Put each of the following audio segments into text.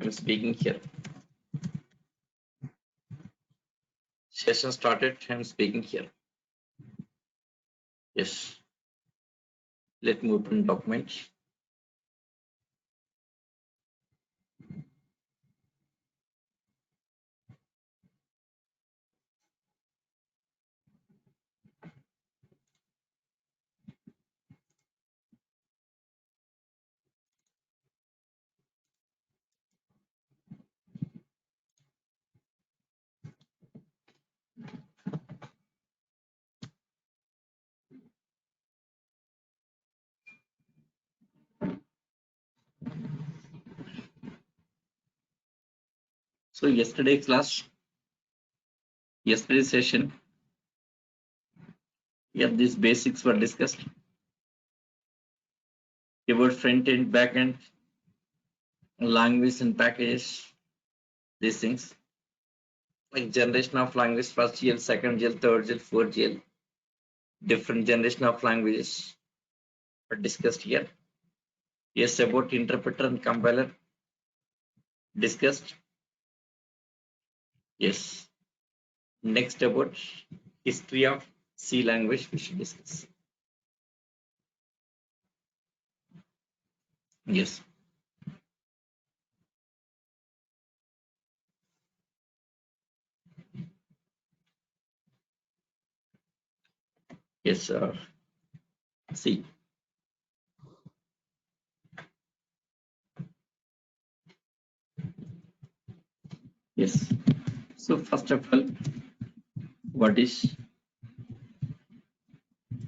I'm speaking here. Session started. I'm speaking here. Yes. Let me open documents. So yesterday's session, these basics were discussed about front end, back end, language and packages, these things like generation of language, first GL, second GL, third GL, fourth GL, different generation of languages are discussed here. Yes, about interpreter and compiler discussed. Yes. Next about history of C language we should discuss. Yes. Yes, C. Yes. So first of all, what is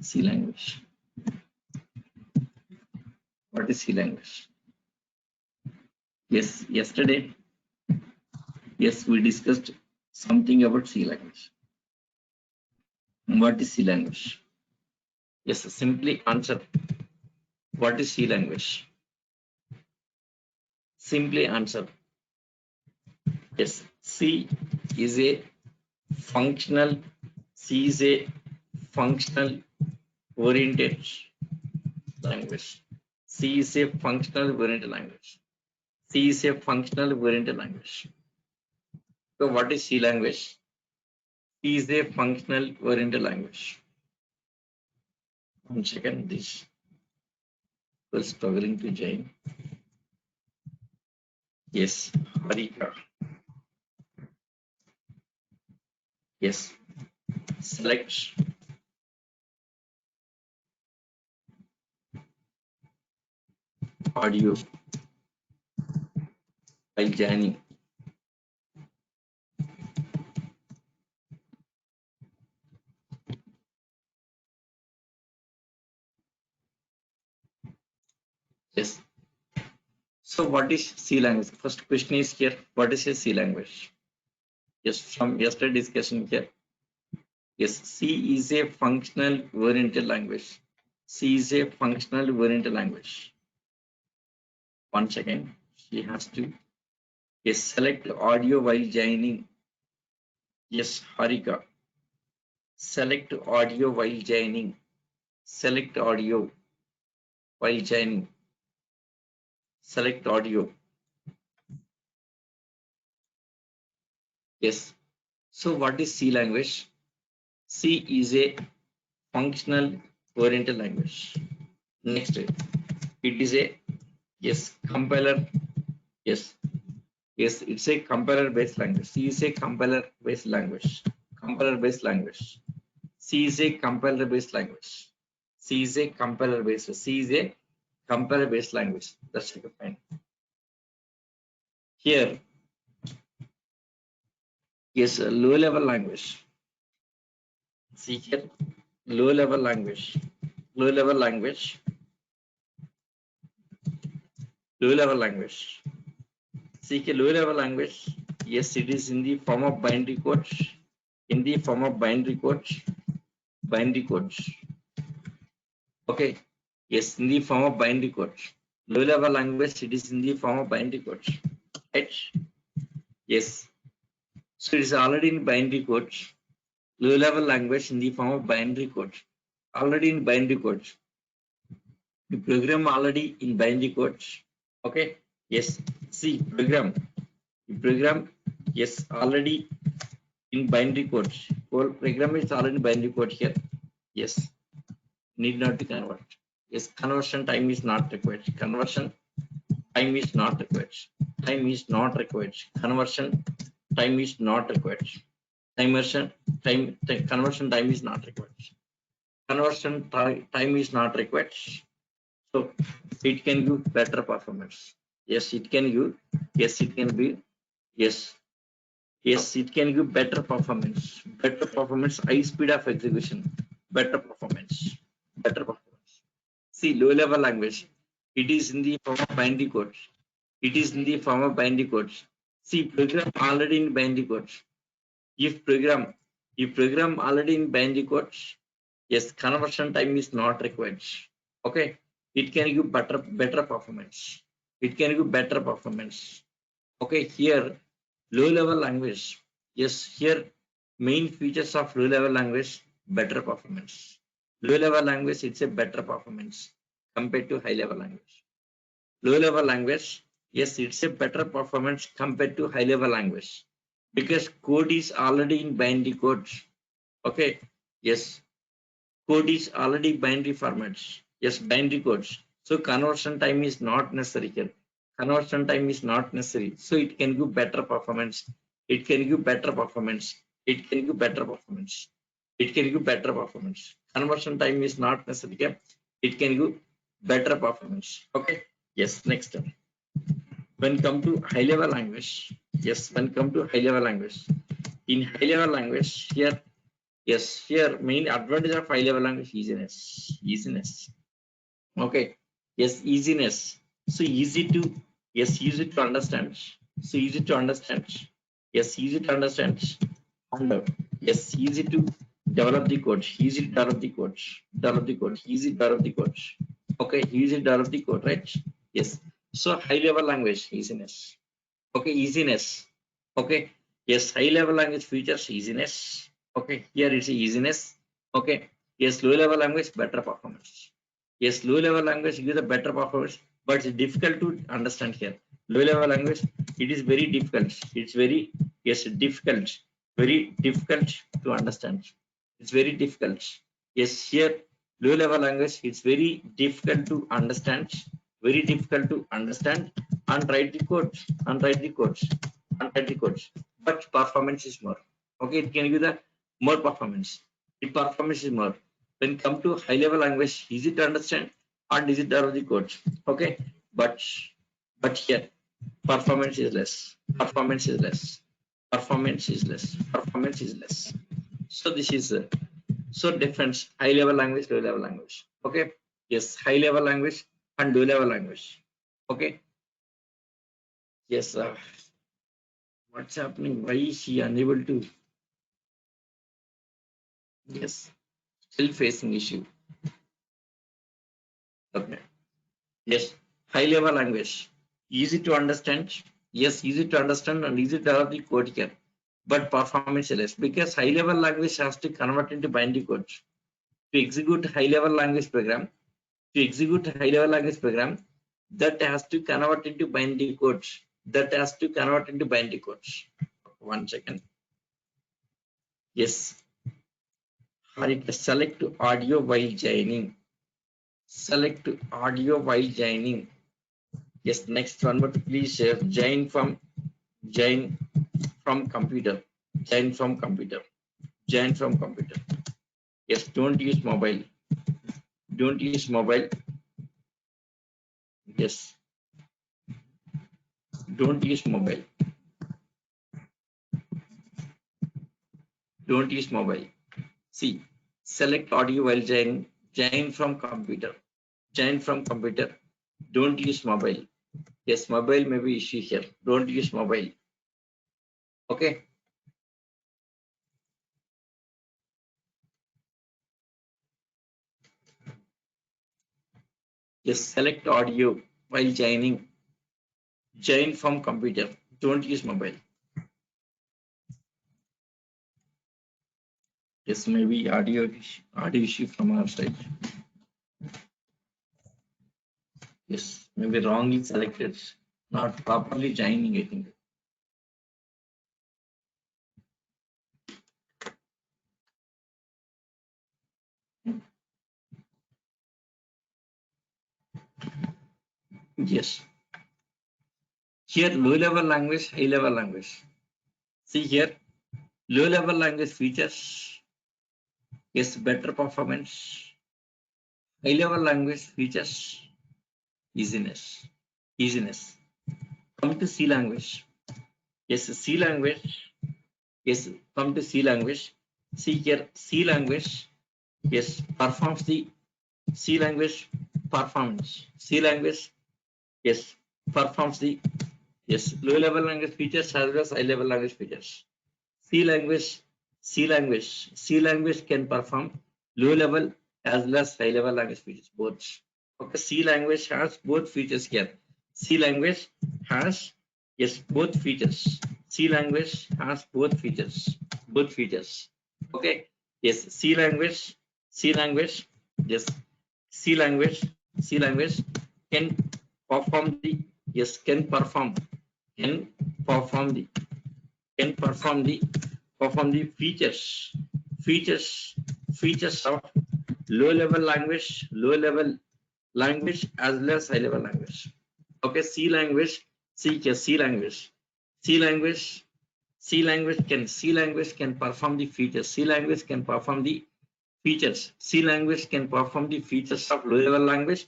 C language? What is C language? Yes, yesterday, yes, we discussed something about C language. What is C language? Yes, simply answer. What is C language? Simply answer. Yes, C is a functional. C is a functional oriented language. C is a functional oriented language. C is a functional oriented language. So what is C language? C is a functional oriented language. 1 second, this was struggling to join. Yes, Harika. Yes, select audio by joining. Yes. So what is C language? First question is here. What is a C language? Yes, from yesterday discussion here. Yes, C is a functional oriented language. C is a functional oriented language. 1 second. She has to. Yes, select audio while joining. Yes, Harika. Select audio while joining. Select audio while joining. Select audio. Yes. So what is C language? C is a functional oriented language. Next, it is a compiler. Yes, it's a compiler based language. C is a compiler based language. Compiler based language. C is a compiler based language. C is a compiler based. C is a compiler based language. That's the point. Here, yes, a low level language. See here, low level language. Low level language. Low level language. See here, low level language. Yes, it is in the form of binary code. In the form of binary code. Binary code. Okay. Yes, in the form of binary code. Low level language, it is in the form of binary code. Right? Yes. So it is already in binary code. Low level language in the form of binary code. Already in binary code. The program already in binary code. Okay. Yes, see program, yes, already in binary code. Whole program is already binary code here. Yes, need not to convert. Yes, conversion time is not required. Conversion time is not required. Time is not required. Conversion time is not required. Conversion conversion time is not required. Conversion time is not required. So it can give better performance. Yes, it can give. Yes, it can be. Yes, yes, it can give better performance. Better performance, high speed of execution, better performance, better performance. See, low level language, it is in the form of binary code. It is in the form of binary code. See, program already in binary code. If program, if program already in binary code, yes, conversion time is not required. Okay, it can give better performance. It can give better performance. Okay, here low level language. Yes, here main features of low level language, better performance. Low level language, it's a better performance compared to high level language. Low level language, yes, it's a better performance compared to high level language because code is already in binary code. Okay, yes, code is already binary formats. Yes, binary codes. So conversion time is not necessary here. Conversion time is not necessary. So it can give better performance. It can give better performance. It can give better performance. It can give better performance. Conversion time is not necessary here. It can give better performance. Okay. Yes. Next. When come to high level language. Yes. When come to high level language. In high level language here. Yes, here main advantage of high level language easiness. Easiness. Okay. Yes, easiness. So easy to, yes, easy to understand. So easy to understand. Yes, easy to understand. And yes, easy to develop the code. Easy to develop the code. Develop the code. Easy to develop the code. Okay, easy to develop the code, right? Yes. So high level language easiness. Okay, easiness. Okay. Yes, high level language features easiness. Okay, here it's easiness. Okay. Yes, low level language better performance. Yes, low level language gives a better performance, but it's difficult to understand here. Low level language, it is very difficult. It's very, yes, difficult, very difficult to understand. It's very difficult. Yes, here low level language, it's very difficult to understand, very difficult to understand and write the code, and write the codes, and write the codes. But performance is more. Okay, it can give the more performance. The performance is more. When come to high level language, easy to understand and easy to write the codes. Okay, but here performance is less. Performance is less. Performance is less. Performance is less. So this is so difference high level language, low level language. Okay, yes, high level language and low level language. Okay, yes, what's happening? Why is she unable to? Yes, still facing issue. Okay, yes, high level language, easy to understand. Yes, easy to understand and easy to have the code here, but performance is less because high level language has to convert into binary code to execute high level language program. To execute high level language program, that has to convert into binary codes. That has to convert into binary codes. 1 second. Yes, select audio while joining. Select audio while joining. Yes, next one, but please join from computer. Join from computer. Join from computer. Yes, don't use mobile. Don't use mobile. Yes, don't use mobile. Don't use mobile. See, select audio while joining. Join from computer. Join from computer. Don't use mobile. Yes, mobile may be issue here. Don't use mobile. Okay. Yes, select audio while joining. Join from computer. Don't use mobile. Yes, maybe audio issue from our side. Yes, maybe wrongly selected. not properly joining, I think. Yes. Here, low level language, high level language. See here, low level language features, yes, better performance. High level language features, easiness. Easiness. Come to C language. Yes, C language. Yes, come to C language. See here, C language. Yes, performs the C language performance. C language. Yes, performs the low level language features as well as high level language features. C language, C language can perform low level as well as high level language features both. Okay, C language has both features here. C language has both features. C language has both features. Both features. Okay. Yes, C language, yes, C language, C language can perform the can perform can perform the perform the features features of low level language as well as high level language. Okay, C language, C language, C language, C language can perform the features. C language can perform the features. C language can perform the features of low level language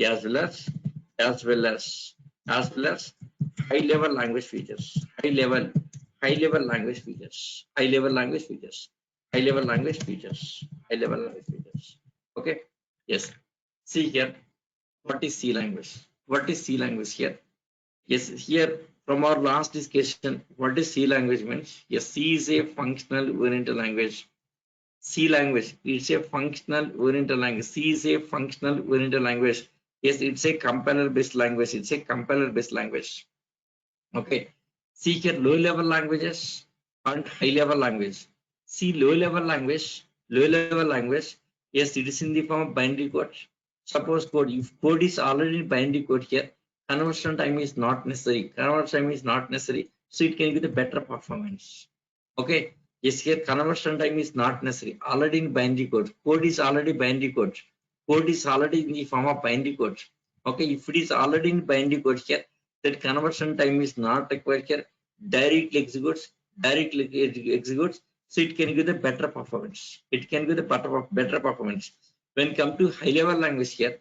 as well as as well as as well as high level language features. High level language features. High level language features. High level language features. High level language features. Okay. Yes. See here. What is C language? What is C language here? Yes, here from our last discussion, what is C language means? Yes, C is a functional oriented language. C language, it's a functional oriented language. C is a functional oriented language. Yes, it's a compiler based language. It's a compiler based language. Okay. See here low level languages and high level language. See low level language. Yes, it is in the form of binary code. Suppose code, if code is already in binary code here, conversion time is not necessary. Conversion time is not necessary. So it can give the better performance. Okay. Yes, here conversion time is not necessary. Already in binary code. Code is already binary code. Code is already in the form of binary code. Okay, if it is already in binary code here, that conversion time is not required here. Directly executes, so it can give the better performance. It can give the better performance. When come to high level language here,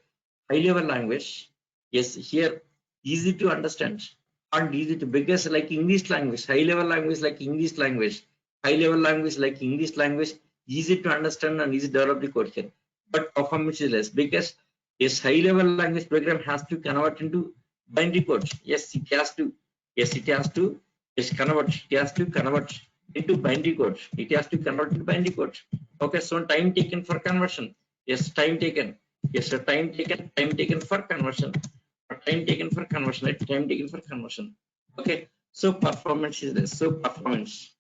high level language, yes, here easy to understand and easy to, because like English language, high level language like English language, high level language like English language, easy to understand and easy to develop the code here. But performance is less because yes, high level language program has to convert into binary code. Yes, it has to. Yes, it has to. Yes, convert. It has to convert into binary code. It has to convert into binary code. Okay, so time taken for conversion. Yes, time taken. Yes, so time taken. Time taken for conversion. Time taken for conversion. Right? Time taken for conversion. Okay, so performance is less. So performance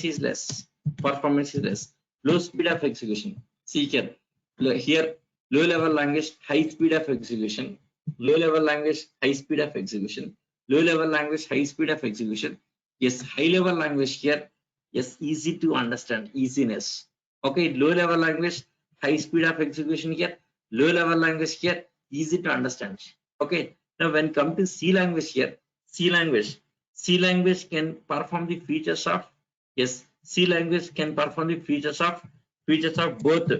is less. Performance is less. Low speed of execution. See here. Here low level language, high speed of execution. Low level language, high speed of execution. Low level language, high speed of execution. Yes, high level language here. Yes, easy to understand, easiness. Okay, low level language, high speed of execution here. Low level language here, easy to understand. Okay, now when come to C language here, C language can perform the features of, yes, C language can perform the features of both,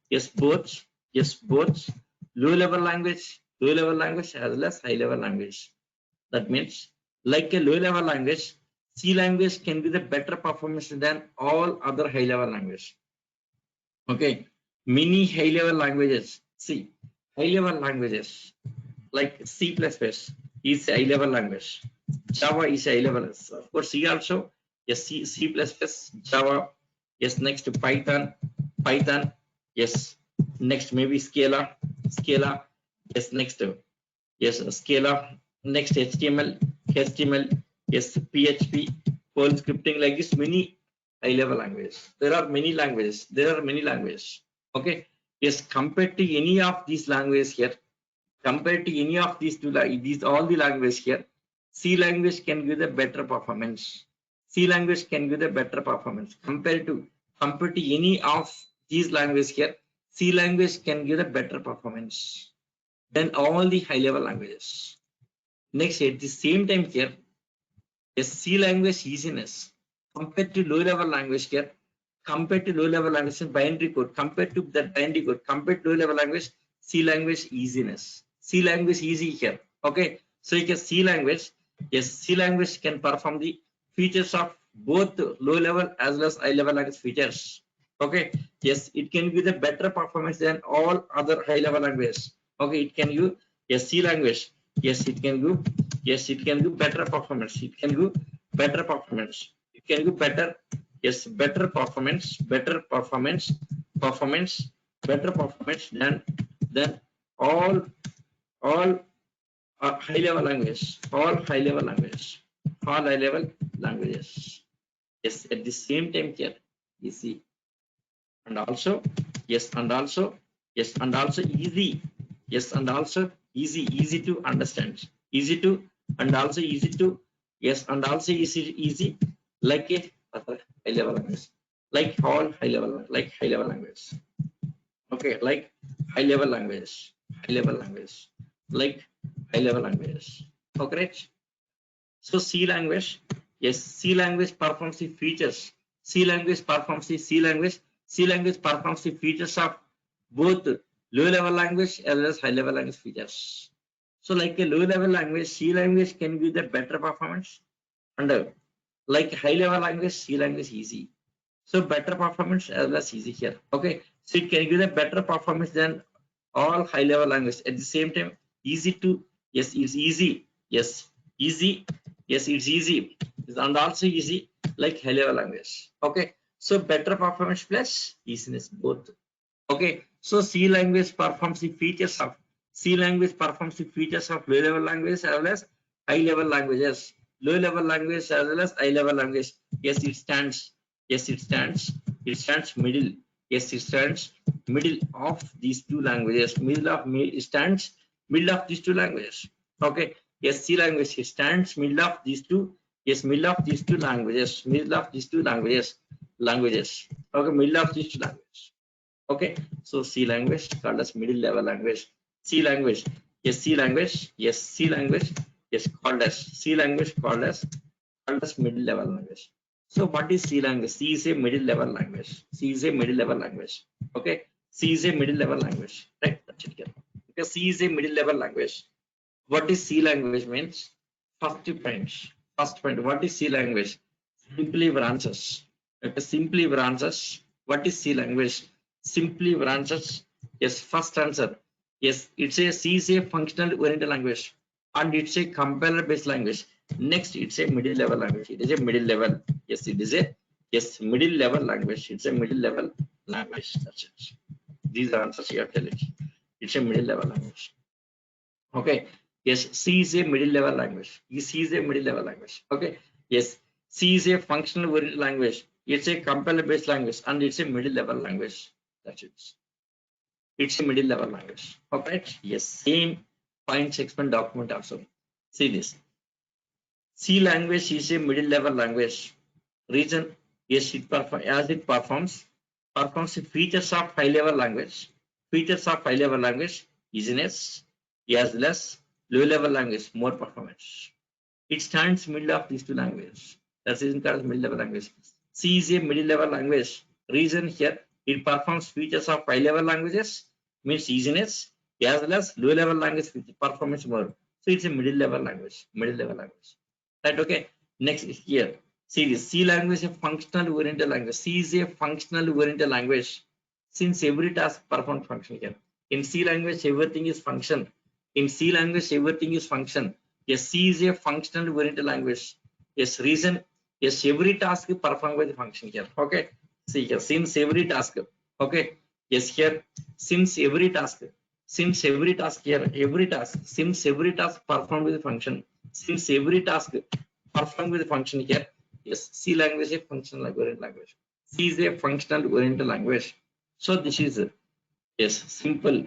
yes, both low level language as well as high level language. That means like a low level language, C language can be the better performance than all other high level language. Okay, many high level languages, see, high level languages like C++ is a high level language. Java is a high level. Of course, C also, yes, C++, Java, yes, next to Python, yes, next maybe Scala, yes, next to, yes, Scala, next HTML, yes, PHP, Perl scripting, like this, many high level languages. There are many languages. Okay, yes, compared to any of these languages here, Compared to any of these these all the language here, C language can give the better performance. C language can give the better performance compared to any of these languages here. C language can give the better performance than all the high level languages. Next, at the same time here, a C language easiness compared to low level language here, compared to low level language in binary code, compared to that binary code, compared to low level language, C language easiness. C language easy here. Okay, so you can C language, yes, C language can perform the features of both low level as well as high level language features. Okay, yes, it can give the better performance than all other high level languages. Okay, it can give, yes, C language, yes, it can give, yes, it can give better performance. It can give better performance. It can give better, yes, better performance, better performance, better performance than all all high level language, all high level languages, all high level languages. Yes, at the same time here, you see, and also, yes, and also, yes, and also easy, yes, and also easy to understand, easy to, and also easy to, yes, and also easy like a high level language, like all high level, like high level language. Okay, like high level language, high level language, like high level language. Okay, so C language, yes, C language performs the features. C language performs the C language. C language performs the features of both low level language as well as high level language features. So, like a low level language, C language can give the better performance, and like high level language, C language easy. So, better performance as well as easy here. Okay, so it can give the better performance than all high level language. At the same time, easy to, yes, it's easy, yes, easy, yes, it's easy, and also easy like high level language. Okay, so better performance plus easiness both. Okay, so C language performs the features of, C language performs the features of low level language as well as high level languages, low level language as well as high level language. Yes, it stands, yes, it stands middle, yes, it stands middle of these two languages, middle of, it stands middle of these two languages. Okay, yes, C language, it stands middle of these two, yes, middle of these two languages, middle of these two languages. Okay, middle of these two languages. Okay, so C language called as middle level language. C language, yes, C language, yes, C language, yes, called as C language, called as middle level language. So what is C language? C is a middle level language. C is a middle level language. Okay, C is a middle level language. Right, that's it here. Because C is a middle level language. What is C language means? First point. First point. What is C language? Simply branches. Okay, simply branches. What is C language? Simply branches. Yes, first answer. Yes, it's a C is a functional oriented language, and it's a compiler based language. Next, it's a middle level language. It is a middle level. Yes, it is a, yes, middle level language. It's a middle level language. That's it. These are answers you are telling. It's a middle level language. Okay, yes, C is a middle level language. C is a middle level language. Okay, yes, C is a functional language. It's a compiler based language, and it's a middle level language. That's it. It's a middle level language. Okay, yes, same points explain document also. See this. C language is a middle level language. Reason, yes, it performs the features of high level language. Features of high level language, easiness, as less low level language, more performance. It stands middle of these two languages. That's reason called middle level language. C is a middle level language. Reason here, it performs features of high level languages, means easiness, as well as low level language performance more. So it's a middle level language. Middle level language. Right, okay. Next is here. See this C language is a functional oriented language. C is a functional oriented language. Since every task performed function here. In C language, everything is function. In C language, everything is function. Yes, C is a functional oriented language. Yes, reason. Yes, every task is performed by the function here. Okay. See here, since every task. Okay. Yes, here, since every task. Since every task here, every task. Since every task performed with the function. Since every task performed with the function here. Yes, C language is a functional oriented language. C is a functional oriented language. So this is, yes, simple,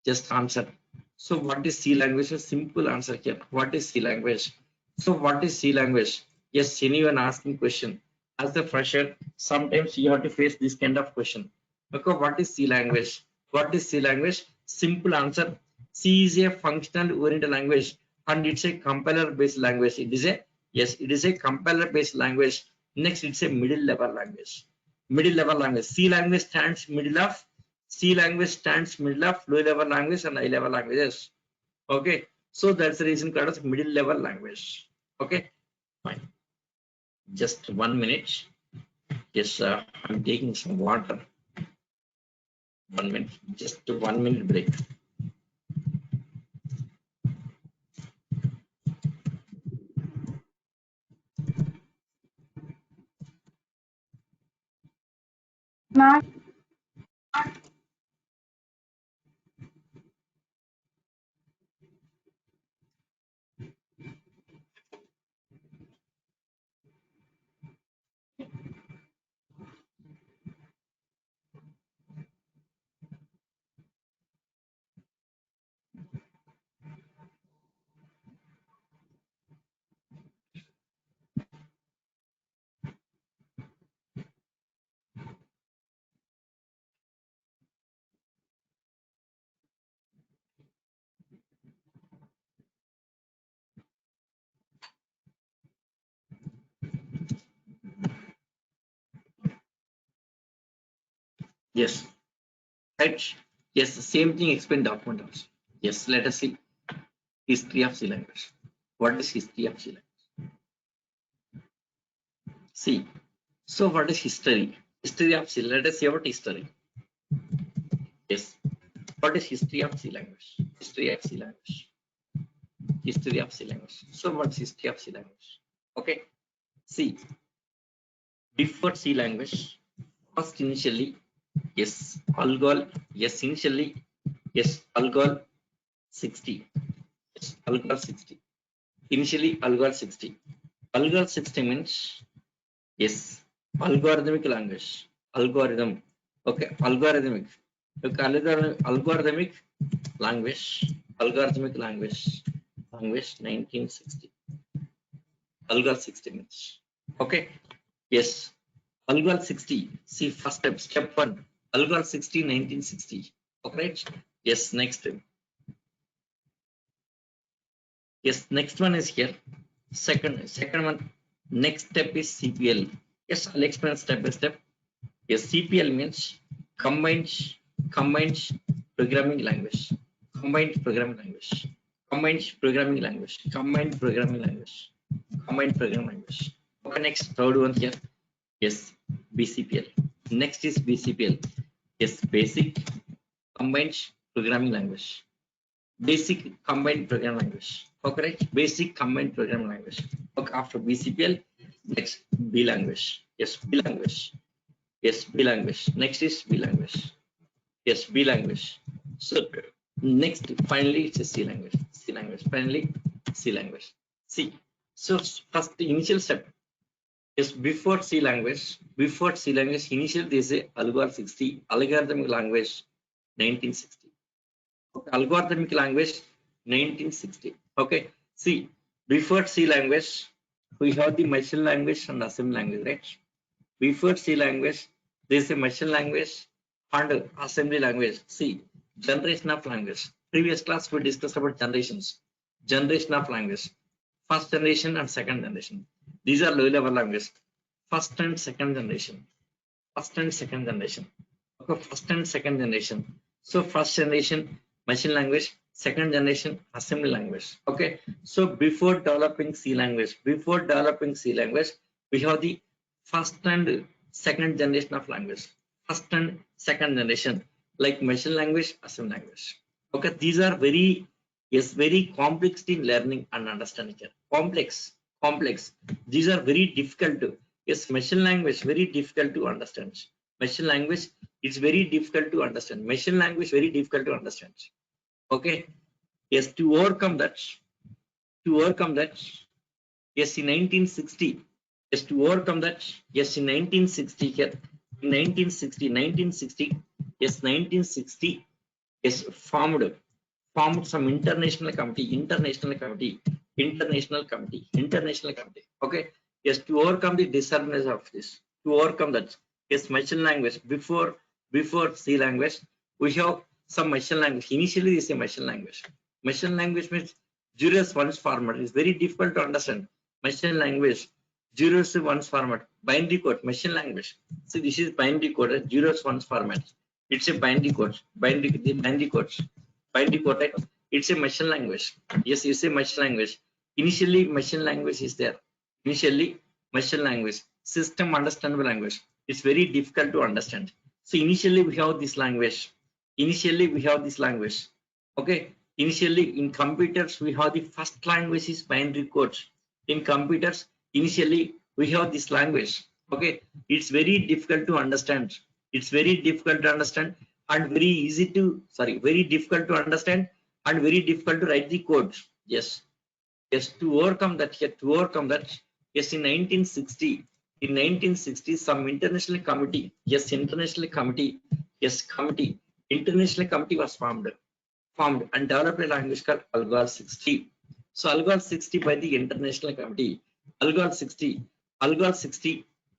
just answer. So what is C language? A simple answer here. What is C language? So what is C language? Yes, anyone asking question. As a fresher, sometimes you have to face this kind of question. Okay, what is C language? What is C language? Simple answer. C is a functional oriented language and it's a compiler based language. It is a yes, it is a compiler based language. Next, it's a middle level language. Middle level language. C language stands middle of C language stands middle of low level language and high level languages. Okay, so that's the reason called as middle level language. Okay, fine. Just 1 minute. Yes, I'm taking some water. 1 minute. Just 1 minute break. Not Yes, right. Yes, same thing explain document also. Yes, let us see history of C language. What is history of C language? See, so what is history? History of C. Let us see about history. Yes, what is history of C language? History of C language. History of C language. So what's history of C language? Okay, see, before C language, first initially, yes, Algol, yes, initially, yes, Algol 60, yes, Algol 60. Initially, Algol 60. Algol 60 means, yes, algorithmic language, algorithm, okay, algorithmic, okay, algorithmic language, algorithmic language 1960. Algol 60 means, okay, yes, Algol 60. See, first step one. Algol 60, 1960. Okay, right? Yes, next. Yes, next one is here. Second one. Next step is CPL. Yes, I'll explain step by step. Yes, CPL means combined combined programming language. Combined programming language. Combined programming language. Combined programming language. Combined programming language. Okay, next third one here. Yes, BCPL. Next is BCPL. Yes, basic combined programming language. Basic combined programming language. Okay, right? Basic combined programming language. Okay, after BCPL, next B language. Yes, B language. Yes, B language. Next is B language. Yes, B language. So next, finally, it's a C language. C language. Finally, C language. C. So first, the initial step. Yes, before C language, initially they say Algol 60, algorithmic language 1960. Okay, algorithmic language 1960. Okay, see, before C language, we have the machine language and assembly language, right? Before C language, there is a machine language and assembly language. See, generation of language. Previous class we discussed about generations. Generation of language. First generation and second generation. These are low level language. First and second generation. First and second generation. Okay, first and second generation. So first generation machine language, second generation assembly language. Okay. So before developing C language, we have the first and second generation of language. First and second generation, like machine language, assembly language. Okay, these are very yes, very complex in learning and understanding here. Complex. These are very difficult to yes, machine language very difficult to understand. Machine language it's very difficult to understand. Machine language very difficult to understand. Okay. Yes, to overcome that, yes, in 1960, yes, to overcome that, yes, in 1960 here, in 1960, yes, 1960, yes, formed some international committee. Okay. Yes, to overcome the disadvantage of this, to overcome that. Yes, machine language. Before C language, we have some machine language. Initially, this is a machine language. Machine language means zeros ones format. It's very difficult to understand. Machine language, zeros ones format. Binary code, machine language. See, this is binary code, zeros ones format. It's a binary code. Binary codes. Binary code, right? It's a machine language. Yes, it's a machine language. Initially, machine language is there. Initially, machine language, system understandable language. It's very difficult to understand. So initially we have this language. Okay. Initially in computers we have the first language is binary codes. In computers initially we have this language. Okay. It's very difficult to understand. And very difficult to understand and very difficult to write the code. Yes. Yes, to overcome that, yes, in 1960, some international committee, international committee was formed and developed a language called ALGOL 60. So ALGOL 60 by the international committee, ALGOL 60,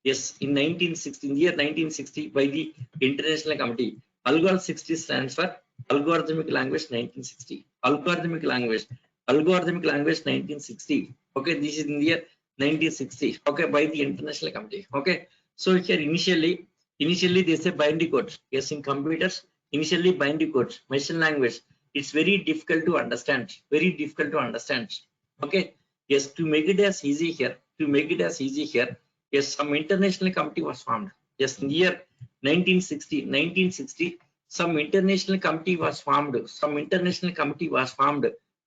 yes, in the year 1960 by the international committee. ALGOL 60 stands for Algorithmic Language 1960. Algorithmic language 1960. Okay, this is in the year 1960. Okay, by the international committee. Okay, so here initially they say binary codes. Yes, in computers initially binary codes, machine language. It's very difficult to understand. Okay, yes, to make it as easy here. Yes, some international committee was formed. Yes, in the year 1960, some international committee was formed.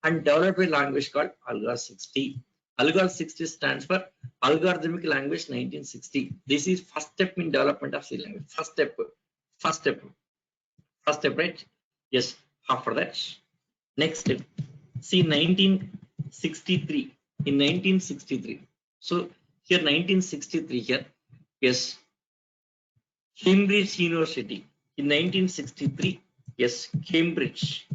And developed a language called ALGOL 60. ALGOL 60 stands for Algorithmic Language 1960. This is first step in development of C language. First step, right? Yes. After that, next step. See, 1963. In 1963. So here 1963 here. Yes. Cambridge University. In 1963. Yes. Cambridge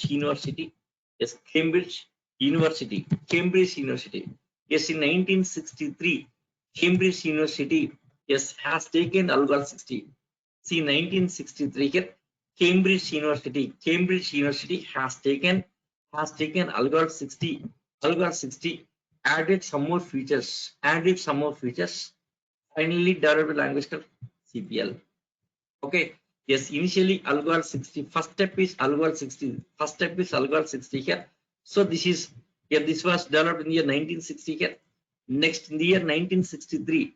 University. Yes, Cambridge University. Yes, in 1963, Cambridge University, yes, has taken ALGOL 60. See, 1963 here, Cambridge University has taken ALGOL 60. ALGOL 60 added some more features. Finally, developed a language called CPL. Okay. Yes, initially ALGOL 60. First step is ALGOL 60 here. So this is here. This was developed in the year 1960 here. Next, in the year 1963.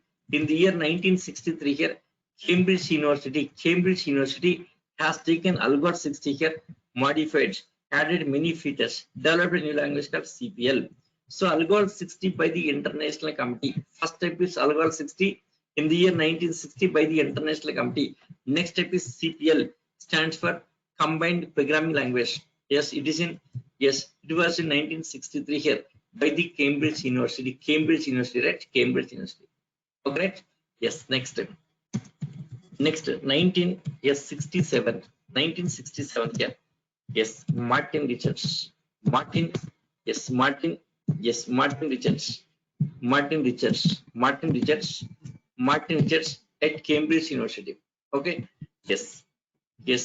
Here, Cambridge University has taken ALGOL 60 here, modified, added many features, developed a new language called CPL. So ALGOL 60 by the international committee. First step is ALGOL 60. In the year 1960 by the international committee. Next step is CPL, stands for Combined Programming Language. Yes, it was in 1963 here by the Cambridge University, right? Cambridge University. Okay, right? Yes, next step. Next, 1967 here. Yes, Martin Richards at Cambridge University. Okay. Yes,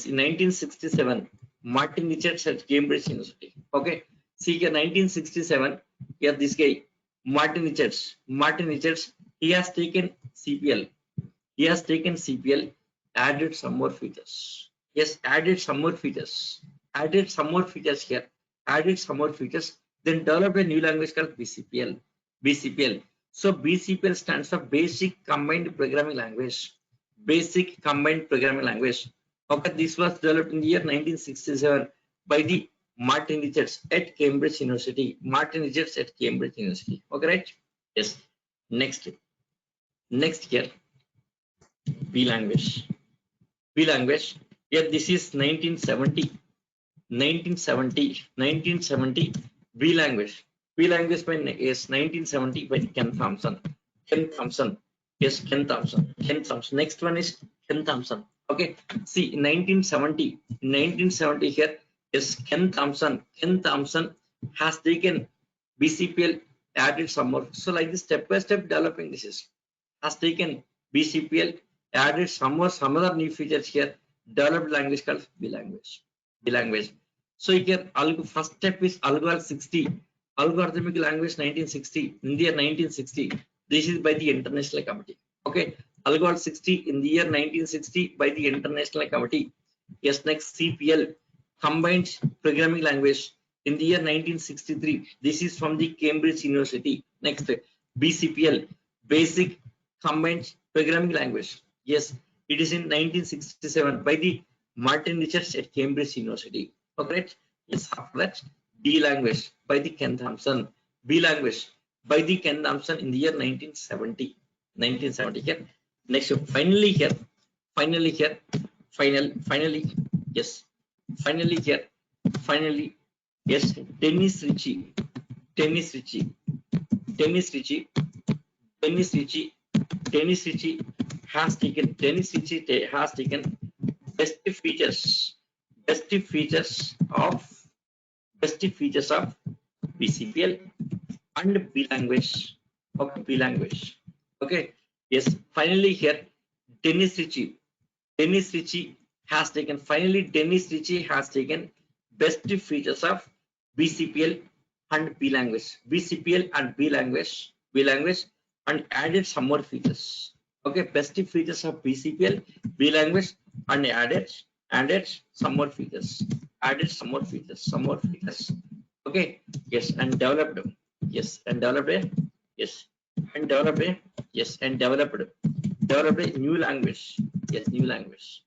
in 1967, Martin Richards at Cambridge University. Okay. See here, 1967. Here, this guy, Martin Richards. He has taken CPL. Added some more features. Yes, added some more features here. Then developed a new language called BCPL. So BCPL stands for Basic Combined Programming Language. Okay, this was developed in the year 1967 by the Martin Richards at Cambridge University. Okay, right? Yes. Next here, B language. Yeah, this is 1970. B language by is 1970 by Ken Thompson. Yes, Ken Thompson. Next one is Ken Thompson. Okay, see, in 1970 here, yes, Ken Thompson has taken BCPL, added some more. So like this, step by step developing this is has taken BCPL, added some other new features here, developed language called B language. So here, first step is Algol 60, algorithmic language 1960, in the year 1960. This is by the International Committee. Okay, Algol 60 in the year 1960 by the International Committee. Yes, next CPL, combined programming language, in the year 1963. This is from the Cambridge University. Next, BCPL, basic combined programming language. Yes, it is in 1967 by the Martin Richards at Cambridge University. Okay, yes, after that, B language by the Ken Thompson. B language by the Ken Thompson in the year 1970. Here. Next, finally here, yes, finally here, yes, Dennis Ritchie, Dennis Ritchie has taken best features of BCPL and B language. Okay, B language. Okay, yes, finally here, Dennis Ritchie has taken best features of BCPL and B language, and added some more features. Okay, best features of BCPL, B language, and added some more features. Okay, yes, and developed. Yes, and developed. Yes, and developed. Yes, and developed a new language. Yes, new language.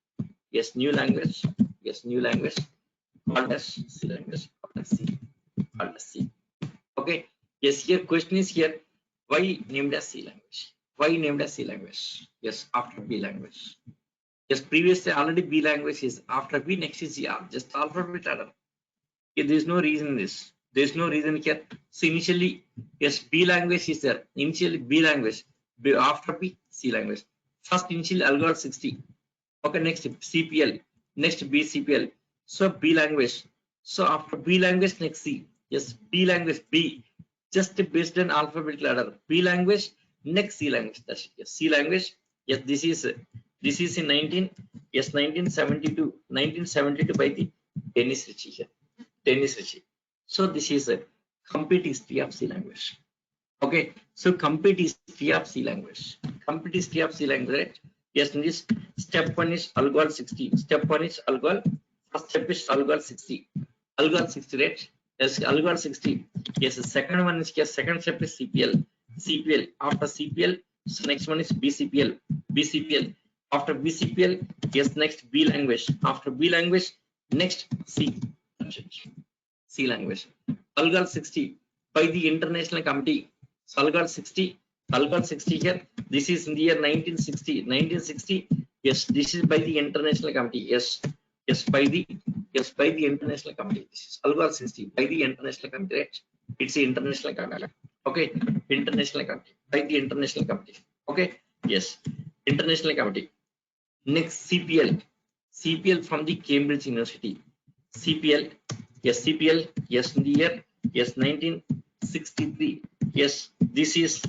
Yes, new language. Called as C language. Called as C. Okay. Yes, here question is here. Why named as C language? Yes, after B language. Yes, previously already B language is after B, next is R. Just alphabet order. Okay, there is no reason in this. There is no reason here. So initially, yes, B language is there. Initially B language. After B, C language. First initially Algol 60. Okay, next CPL, next BCPL. So B language. So after B language, next C. Yes, B language, B. Just based on alphabetical order. B language, next C language. That's it. Yes, C language. Yes, this is in 1972 by the Dennis Ritchie here. So this is a complete history of C language. Okay, so complete history of C language. Right? Yes, in this step 1 is Algol 60. Step 1 is Algol. First step is Algol 60. Algol 60, right? Yes, Algol 60. Yes, the second one is yes, second step is CPL. After CPL, so next one is BCPL. After BCPL, yes, next B language. After B language, next C. C language. Algol 60 by the International Committee. So Algol 60 here. This is in the year 1960. Yes, this is by the International Committee. Yes, by the International Committee. This is Algol 60 by the International Committee. Right? It's the International Committee. Okay, International Committee by the International Committee. Okay, yes, International Committee. Next CPL from the Cambridge University. CPL, yes, in the year, yes, 1963. Yes, this is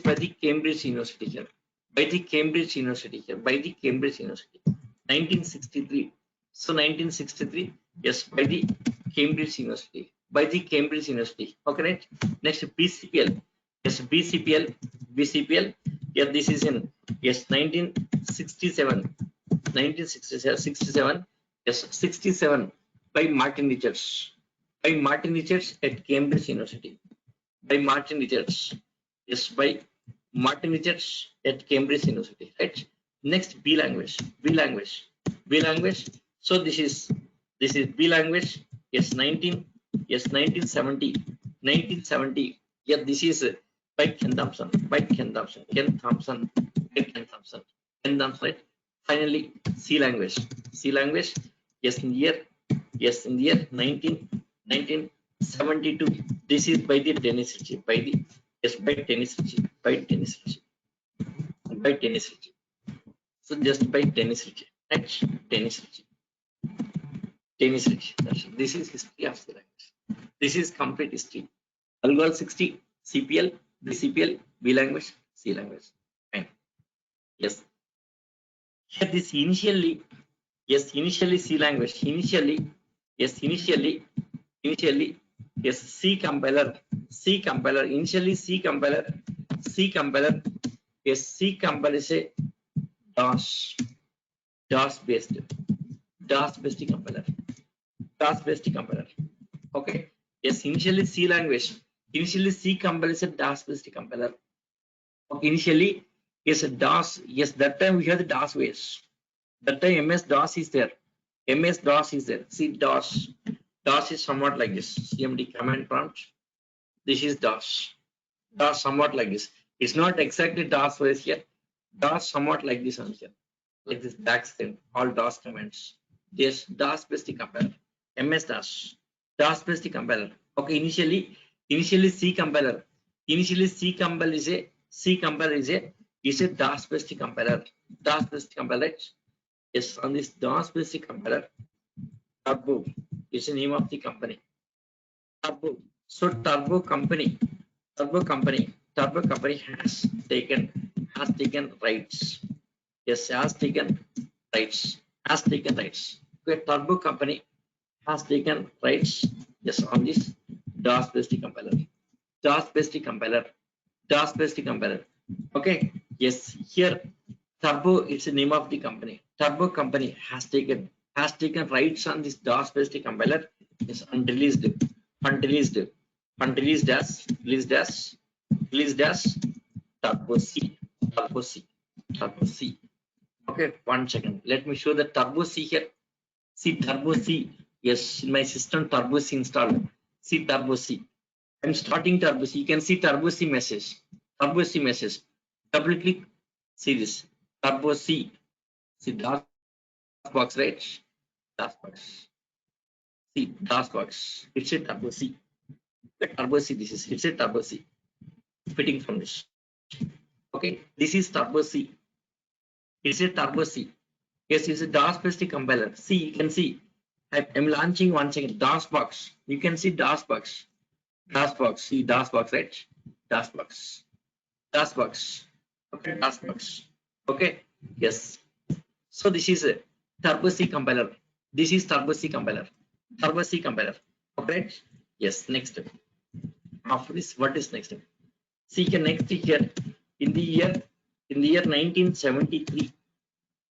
by the Cambridge University here. By the Cambridge University. 1963. So 1963, yes, by the Cambridge University. Okay, right? Next BCPL. Yes, BCPL. Yeah, this is in 1967. 1967. Yes, 67 by Martin Richards. At Cambridge University. Yes, by Martin Richards at Cambridge University. Right. Next B language. So this is B language. Yes, 1970. Yeah, this is by Ken Thompson. Right. Finally, C language. Yes, in the year 1972. This is by the Dennis Ritchie. By Dennis Ritchie. So just by Dennis Ritchie, right? Dennis Ritchie. Dennis Ritchie. This is history of C language. This is complete history. Algol 60, CPL, BCPL, B language, C language. Fine. Yes. Here this initially, yes, initially C language. Initially, yes, initially, yes, C compiler, initially C compiler, yes, C compiler is a DOS, based compiler, based compiler. Okay. Yes, initially C language, initially C compiler is a DOS based compiler. Okay, initially, yes, DOS, yes, that time we have the DOS ways. That time MS DOS is there. MS DOS is there. See DOS. DOS is somewhat like this. CMD command prompt. This is DOS. DOS somewhat like this. It's not exactly DOS ways here. DOS somewhat like this on here. Like this backstep. All DOS commands. Yes, DOS based compiler. MS DOS. DOS based compiler. Okay, initially C compiler. Initially C compiler is a DOS based compiler. DOS based compiler. Right? Yes, on this DOS based compiler, Turbo is the name of the company. Turbo. So Turbo company has taken rights. Yes, has taken rights. Okay, Turbo company has taken rights. Yes, on this DOS based compiler. Okay. Yes, here Turbo is the name of the company. Turbo company has taken rights on this DOS based compiler. Is unreleased as Turbo C. Okay, 1 second. Let me show the Turbo C here. See Turbo C. Yes, in my system Turbo C installed. See Turbo C. I'm starting Turbo C. You can see Turbo C message. Double click. See this. Turbo C. See DOS box, right? DOS box. See DOS box. It's a Turbo C. The Turbo C. This is. It's a Turbo C. Fitting from this. Okay. This is Turbo C. It's a Turbo C. Yes, it's a DOS based compiler. See, you can see. I'm launching 1 second. DOS box. You can see DOS box. See DOS box, right? DOS box. Okay, DOS box. Okay. Yes. So this is a Turbo C compiler. This is Turbo C compiler. Okay. Yes. Next. After this, what is next? See next here in the year 1973.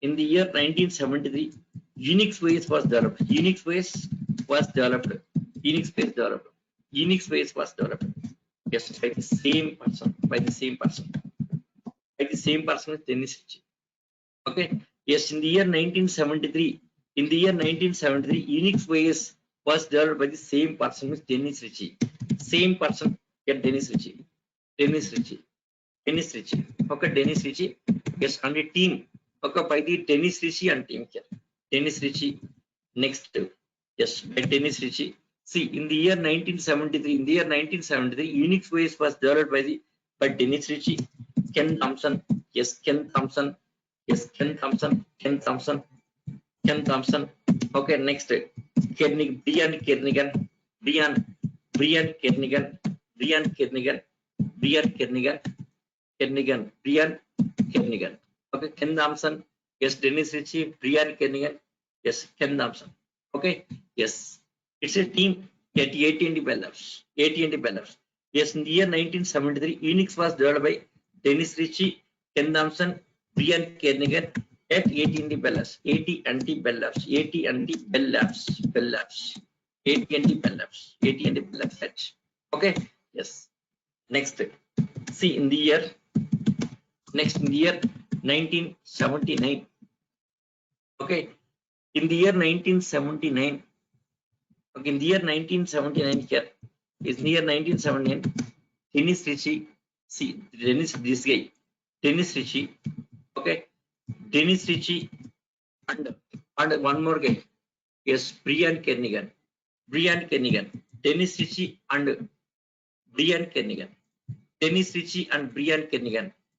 In the year 1973, Unix base was developed. Unix base was developed. Yes, by the same person. Is Dennis Ritchie. Okay. Yes, in the year 1973, Unix base was developed by the same person with Dennis Ritchie. Same person. Yeah, Dennis Ritchie. Okay, Dennis Ritchie. Yes, on the team. Okay, by the Dennis Ritchie and team here. Dennis Ritchie. Next. Yes, by Dennis Ritchie. See, in the year 1973, Unix base was developed by Dennis Ritchie, Ken Thompson. Yes, Ken Thompson. Okay, next. Brian Kernighan. Okay, Ken Thompson. Yes, Dennis Ritchie, Brian Kernighan. Yes, Ken Thompson. Okay, yes. It's a team at AT&T Bell Labs. Yes, in the year 1973, Unix was developed by Dennis Ritchie, Ken Thompson, Brian Kernighan at AT&T Bell Labs. AT&T Bell Labs. Okay, yes. Next, see in the year 1979. Okay, in the year 1979. Okay, in the year 1979 here is near 1979. Dennis Ritchie. See Dennis Ritchie. Okay, Dennis Ritchie and one more guy. Yes, Brian Kernighan. Dennis Ritchie and Brian Kernighan.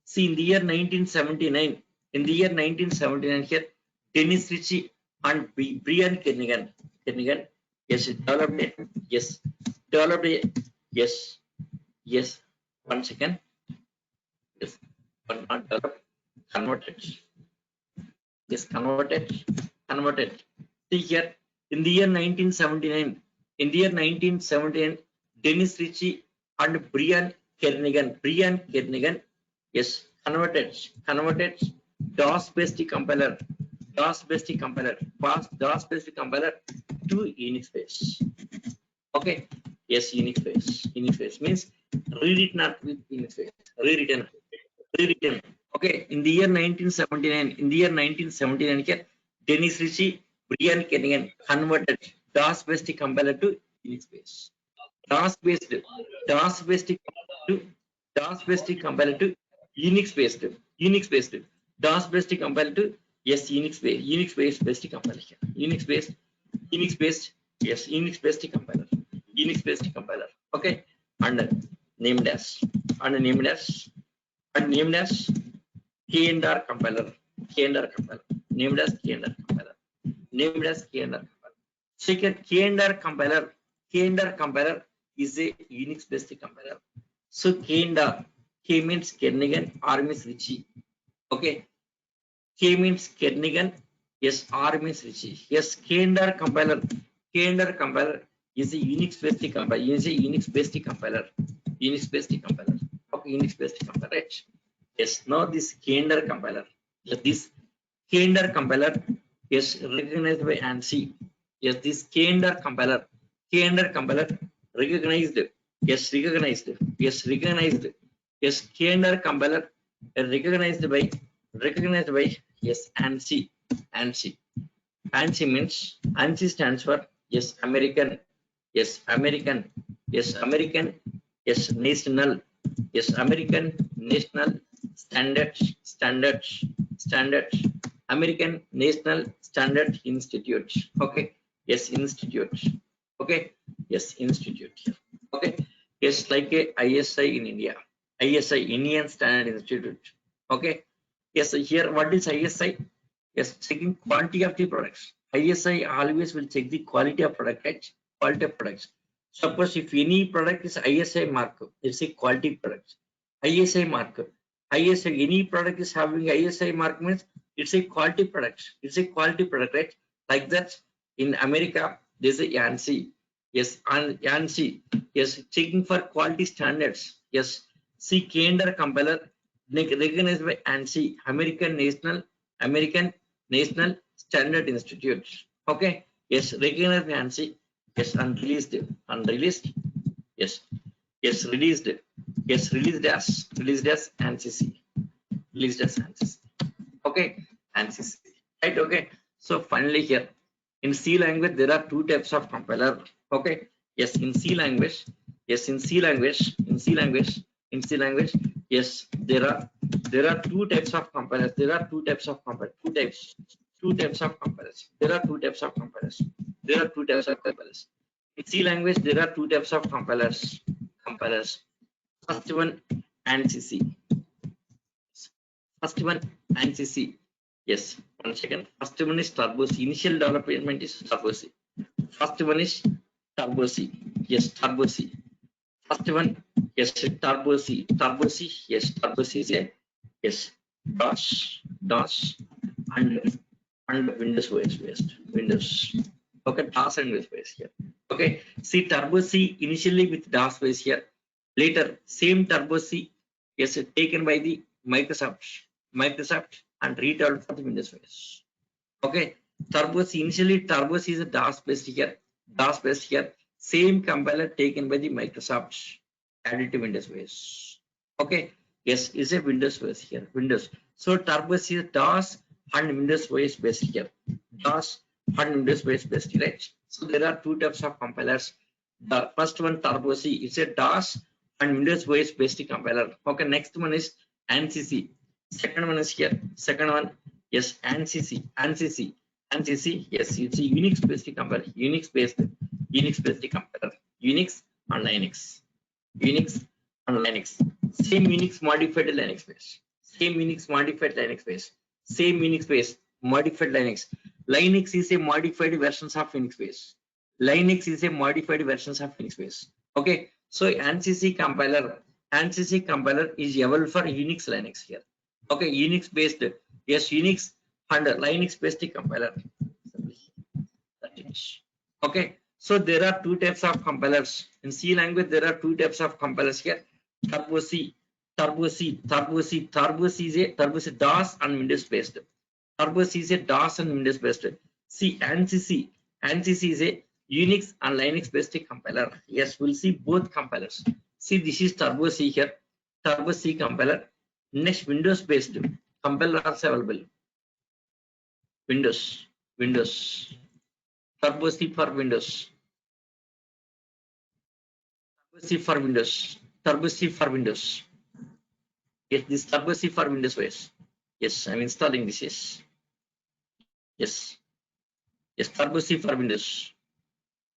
See, in the year 1979, In the year 1979 here, Dennis Ritchie and Brian Kernighan, yes, developed a, yes, developed a, yes, yes, 1 second, yes, but not developed, converted, yes, converted. See here, in the year 1979, Dennis Ritchie and Brian Kernighan, yes, converted DOS-based compiler, DOS-based compiler to Unix-based. Okay, yes, Unix-based means rewritten not with Unix-based, rewritten. Okay, in the year 1979, here, Dennis Ritchie, Brian Kernighan converted DOS-based compiler to Unix-based. DOS-based to DOS-based compiler to Unix-based, DOS-based compiler to yes, Unix-based compiler here. Unix-based, yes, Unix-based compiler. Okay, and named as K&R compiler, named as K&R compiler. Second, K&R compiler is a Unix-based compiler. So K&R, K means Kernighan, R means Ritchie. Okay, K means Kernighan, yes, R means Ritchie. Yes, K&R compiler is a Unix-based compiler. Okay, Unix-based compiler, right? Yes, now this K&R compiler. This K&R compiler is recognized by ANSI. Yes, this K&R compiler recognized. Yes, K&R compiler recognized by yes, ANSI. ANSI means ANSI stands for yes, American. Yes, American. Yes, national. Yes, American National Standards. American National Standard Institute. Okay, yes, institute. Okay, yes, institute. Okay, yes, like a ISI in India. ISI, Indian Standard Institute. Okay, yes, here what is ISI? Yes, checking quality of the products. ISI always will check the quality of product, right? Quality of products. Suppose if any product is ISI mark, it's a quality product. ISI mark. Any product is having ISI mark means it's a quality product. Right? Like that in America, there's a ANSI. Yes, and ANSI. Yes, checking for quality standards. Yes, see K&R compiler recognized by ANSI, American National Standard Institute. Okay, yes, recognized by ANSI. Yes, unreleased. Yes, released. Yes, released as ANSI. Okay, ANSI. Right. Okay. So finally here in C language there are two types of compiler. Okay. Yes, in C language. Yes, in C language. Yes, there are two types of compilers. There are two types of compilers. In C language there are two types of compilers. First one ANSI. Yes, 1 second. First one is Turbo C. Initial development is Turbo C. First one is Turbo C. Yes, Turbo C. First one, yes, Turbo C. Yes, Turbo C is a yes, DOS and Windows OS based. Windows. Okay, DOS and Windows based here. Okay, see Turbo C initially with DOS base here. Later, same Turbo C is taken by the Microsoft and redeveloped for the Windows OS. Okay, Turbo C initially Turbo C is a DOS based here. Same compiler taken by the Microsoft added to Windows OS. Okay, yes, is a Windows OS here. Windows. So Turbo C is DOS and Windows OS based here. DOS and Windows OS based, right? So there are two types of compilers. The first one Turbo C is a DOS and Windows OS based compiler. Okay, next one is ANSI. Second one is here. Second one, yes, ANSI. Yes, it's a Unix based compiler. Unix based compiler. Unix and Linux. Same Unix modified Linux base. same Unix base, modified Linux. Linux is a modified versions of Unix base. Linux is a modified versions of Unix base. Okay, so ANSYS compiler is available for Unix Linux here. Okay, Unix based, yes, Unix and Linux based compiler. Okay, so there are two types of compilers in C language. There are two types of compilers here. Turbo C is a DOS and Windows based. Turbo C is a DOS and Windows based. See, ANSYS is a Unix and Linux based compiler. Yes, we'll see both compilers. See, this is Turbo C here. Turbo C compiler. Next, Windows based compiler also available. Windows. Turbo C for Windows. Turbo C for Windows. Yes, this Turbo C for Windows OS. Yes, I'm installing this. Yes, Turbo C for Windows.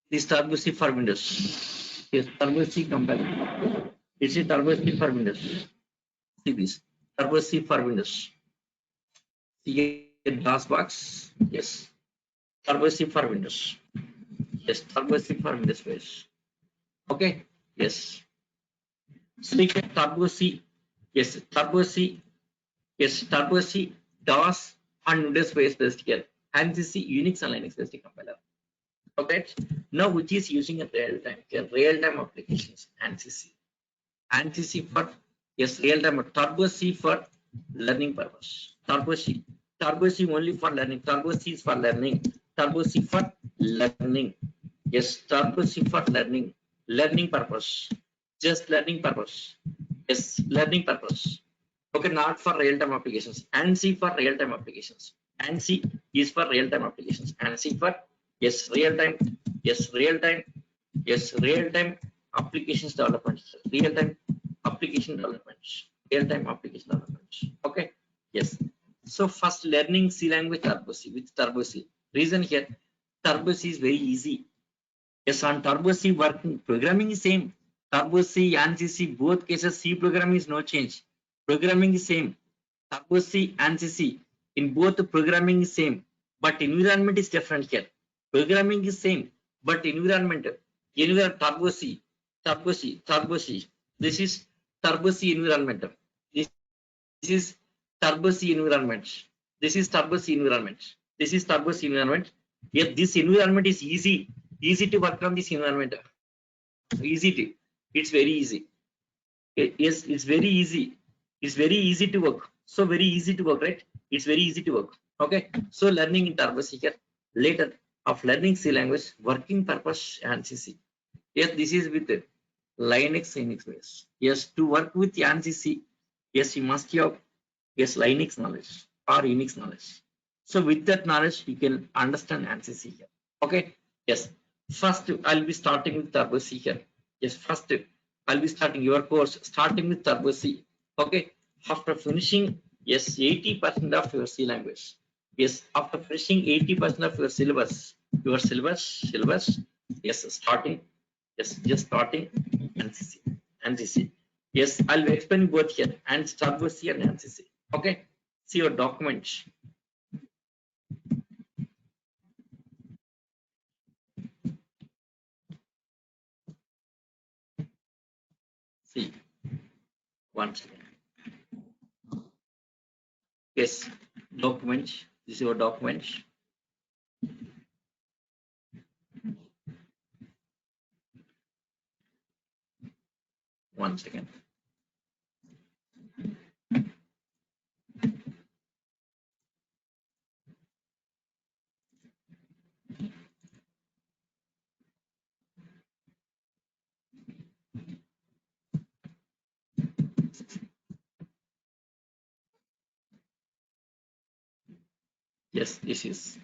This Turbo C for Windows. Yes, Turbo C compiler. This is Turbo C for Windows. See this Turbo C for Windows. See DOS box. Yes, Turbo C for Windows. Yes, Turbo C for Windows OS. Okay. Yes. So we can Turbo C. Yes, Turbo C. Yes, Turbo C, DOS and Windows based here. And this is Unix and Linux based compiler. Okay. Now, which is using a real time applications. ANSYS for, yes, real time. Turbo C for learning purpose. Turbo C only for learning. Turbo C is for learning. Turbo C for learning. Yes, Turbo C for learning purpose. Just learning purpose. Yes, learning purpose. Okay, not for real-time applications. ANSI for real-time applications. ANSI is for real-time applications. ANSI for, yes, real-time applications development. Real-time application development. Okay, yes. So first, learning C language Turbo C with Turbo C. Reason here, Turbo C is very easy. Yes, on Turbo C working programming is same. Turbo C, ANSYS, both cases C programming is no change. Programming is same. Turbo C, ANSYS, in both the programming is same, but environment is different here. Programming is same, but environment. Turbo C. This is Turbo C environment. This is Turbo C environment. This is Turbo C environment. Yet this environment is easy to work on this environment. It's very easy. Yes, it's very easy. It's very easy to work. So very easy to work, right? It's very easy to work. Okay. So learning in Turbo C here. Later of learning C language, working purpose ANSYS. Yes, this is with Linux base. Yes, to work with ANSYS, yes, you must have, yes, Linux knowledge or Unix knowledge. So with that knowledge, you can understand ANSYS here. Okay. Yes. First, I'll be starting with Turbo C here. Yes, first I'll be starting your course starting with Turbo C. Okay. After finishing, yes, 80% of your C language. Yes, after finishing 80% of your syllabus, yes, starting, yes, just starting ANSYS. Yes, I'll explain both here and Turbo C and ANSYS. Okay. See your documents. See, one second. Yes, document. This is your document. One second. Yes, this is,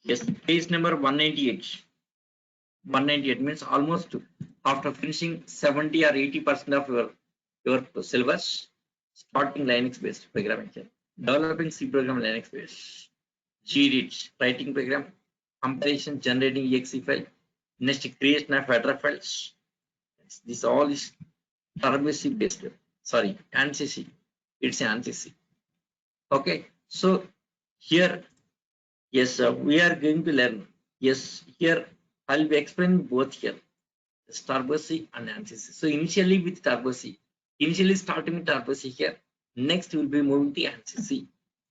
yes, page number 198. 198 means almost after finishing 70 or 80% of your syllabus, starting Linux based programming here, developing C program Linux based, GRead writing program, comparison generating exe file, next creation of header files. This all is Turbo C based. Sorry, ANSYS. It's ANSYS. Okay, so here, yes, we are going to learn. Yes, here I'll be explaining both here, Turbo C and ANSYS. So initially with Turbo C, initially starting with Turbo C here. Next we'll be moving to ANSYS.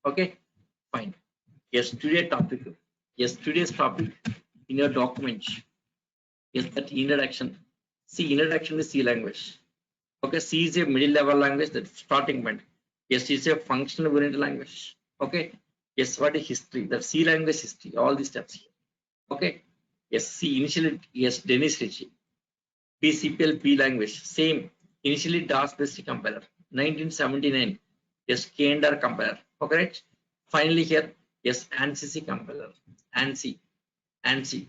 Okay, fine. Yes, today topic. Yes, today's topic in your document. Yes, that introduction. See, introduction is C language. Okay, C is a middle level language, that starting point. Yes, it's a functional oriented language. Okay. Yes, what is history? The C language history, all these steps here. Okay. Yes, C initially, yes, Dennis Ritchie. PCPL P language, same. Initially DOS based compiler. 1979. Yes, KNDR compiler. Okay, right? Finally here, yes, ANSYS compiler. ANSI, ANSI,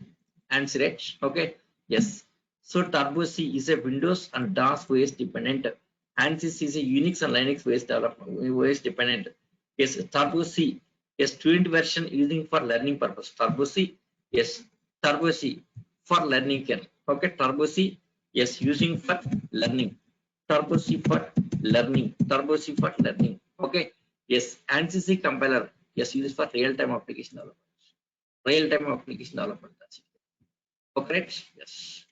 ANSI, right? Okay. Yes. So Turbo C is a Windows and DOS OS dependent. ANSYS is a Unix and Linux OS development OS dependent. Yes, Turbo C, a student version using for learning purpose. Turbo C, yes, Turbo C for learning care. Okay, Turbo C, yes, using for learning. Turbo C for learning. Turbo C for learning. Okay, yes, ANSYS compiler, yes, used for real-time application development. Real-time application development. That's it. Okay, right? Yes.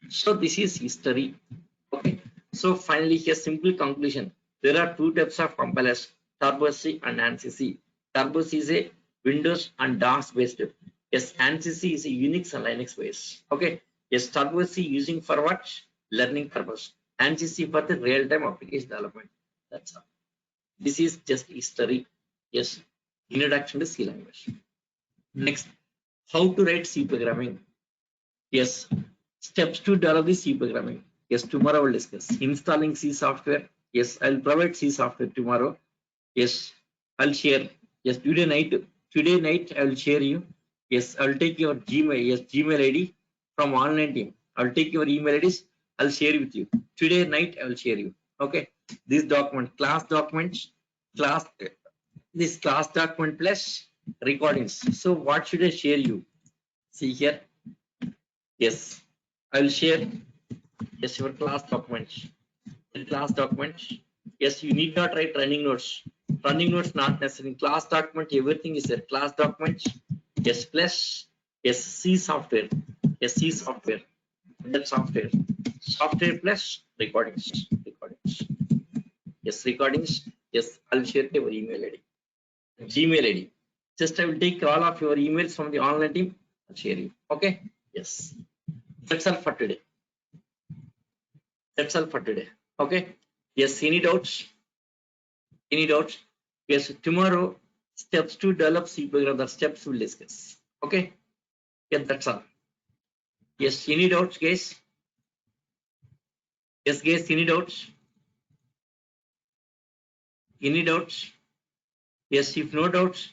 So this is history. Okay. So finally, here simple conclusion. There are two types of compilers: Turbo C and ANSYS. Turbo C is a Windows and DOS based. Yes, ANSYS is a Unix and Linux based. Okay. Yes, Turbo C using for what? Learning purpose. ANSYS for the real-time application development. That's all. This is just history. Yes. Introduction to C language. Next, how to write C programming. Yes, steps to develop the C programming. Yes, tomorrow we'll discuss. Installing C software. Yes, I'll provide C software tomorrow. Yes, I'll share. Yes, today night I will share you. Yes, I'll take your Gmail. Yes, Gmail ID from online team. I'll take your email IDs. I'll share with you. Today night I will share you. Okay, this document, class documents, class, this class document plus recordings. So what should I share you? See here. Yes, I will share. Yes, your class documents. In class documents, yes, you need not write running notes. Running notes not necessary. Class document, everything is there. Class documents, yes, plus yes, C software. Yes, C software. That software. Software plus recordings. Recordings. Yes, recordings. Yes, I'll share your email ID. Gmail ID. Just I will take all of your emails from the online team. I'll share you. Okay. Yes. That's all for today. That's all for today. Okay. Yes. Any doubts? Any doubts? Yes. Tomorrow, steps to develop C program. The steps we'll discuss. Okay. Yeah. That's all. Yes. Any doubts, guys? Yes, guys. Any doubts? Any doubts? Yes. If no doubts,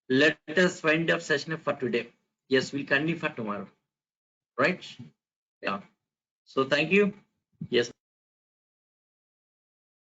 let us wind up session for today. Yes, we'll continue for tomorrow. Right? Yeah. So thank you. Yes.